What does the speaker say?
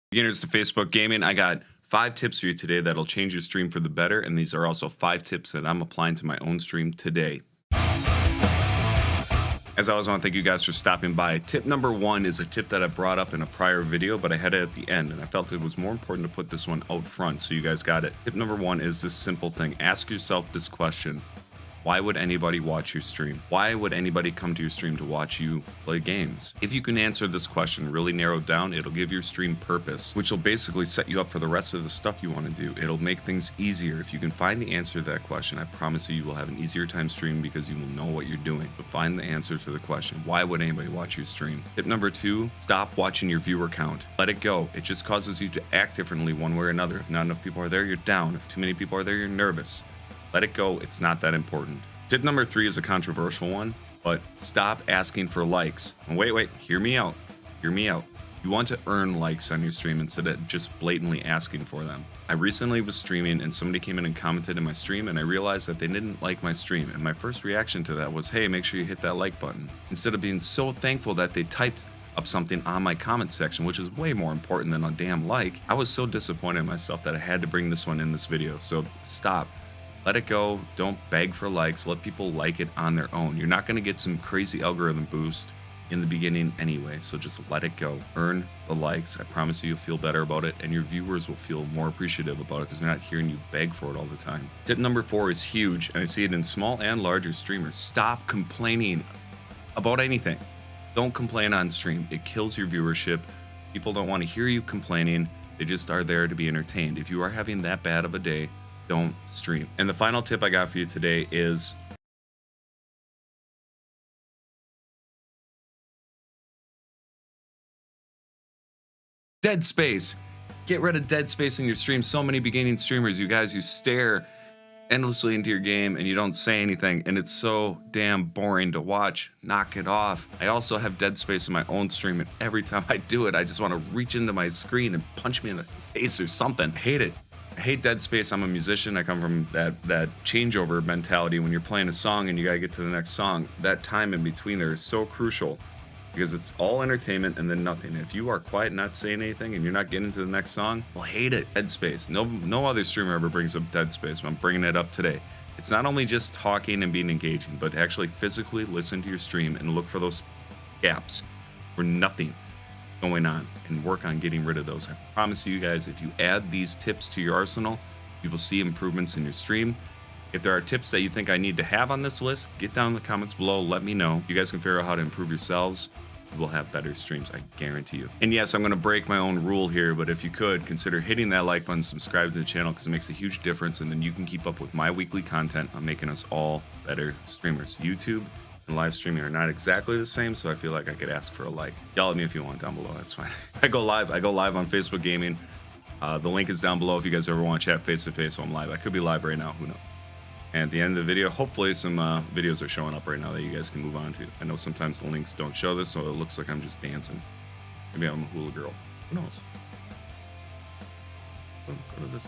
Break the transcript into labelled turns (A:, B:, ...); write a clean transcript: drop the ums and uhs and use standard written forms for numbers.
A: Beginners to Facebook gaming, I got 5 tips for you today that'll change your stream for the better, and these are also 5 tips that I'm applying to my own stream today. As always, I want to thank you guys for stopping by. Tip number 1 is a tip that I brought up in a prior video, but I had it at the end, and I felt it was more important to put this one out front so you guys got it. Tip number 1 is this simple thing. Ask yourself this question. Why would anybody watch your stream? Why would anybody come to your stream to watch you play games? If you can answer this question really narrowed down, it'll give your stream purpose, which will basically set you up for the rest of the stuff you want to do. It'll make things easier. If you can find the answer to that question, I promise you will have an easier time streaming because you will know what you're doing. But find the answer to the question. Why would anybody watch your stream? Tip number 2, stop watching your viewer count. Let it go. It just causes you to act differently one way or another. If not enough people are there, you're down. If too many people are there, you're nervous. Let it go. It's not that important. Tip number 3 is a controversial one, but stop asking for likes. And wait, hear me out. Hear me out. You want to earn likes on your stream instead of just blatantly asking for them. I recently was streaming and somebody came in and commented in my stream, and I realized that they didn't like my stream. And my first reaction to that was, hey, make sure you hit that like button. Instead of being so thankful that they typed up something on my comment section, which is way more important than a damn like, I was so disappointed in myself that I had to bring this one in this video. So stop. Let it go. Don't beg for likes. Let people like it on their own. You're not going to get some crazy algorithm boost in the beginning anyway, so just let it go. Earn the likes. I promise you'll feel better about it, and your viewers will feel more appreciative about it because they're not hearing you beg for it all the time. Tip number 4 is huge, and I see it in small and larger streamers. Stop complaining about anything. Don't complain on stream. It kills your viewership. People don't want to hear you complaining. They just are there to be entertained. If you are having that bad of a day, don't stream. And the final tip I got for you today is dead space. Get rid of dead space in your stream. So many beginning streamers, you guys, you stare endlessly into your game and you don't say anything, and it's so damn boring to watch. Knock it off. I also have dead space in my own stream, and every time I do it, I just want to reach into my screen and punch me in the face or something. I hate it. I hate dead space. I'm a musician. I come from that changeover mentality. When you're playing a song and you gotta get to the next song, that time in between there is so crucial because it's all entertainment and then nothing. If you are quiet, not saying anything, and you're not getting to the next song, I'll hate it. Dead space. No other streamer ever brings up dead space, but I'm bringing it up today. It's not only just talking and being engaging, but actually physically listen to your stream and look for those gaps where nothing going on and work on getting rid of those. I promise you guys, if you add these tips to your arsenal, you will see improvements in your stream. If there are tips that you think I need to have on this list, get down in the comments below, let me know. You guys can figure out how to improve yourselves. You will have better streams, I guarantee you. And yes, I'm going to break my own rule here, but if you could, consider hitting that like button, subscribe to the channel because it makes a huge difference, and then you can keep up with my weekly content on making us all better streamers. YouTube and live streaming are not exactly the same, so I feel like I could ask for a like. Yell at me if you want down below, that's fine. I go live on Facebook Gaming. The link is down below if you guys ever want to chat face to face while I'm live. I could be live right now, who knows. And at the end of the video, hopefully some videos are showing up right now that you guys can move on to. I know sometimes the links don't show this, so it looks like I'm just dancing. Maybe I'm a hula girl, who knows. Go to this.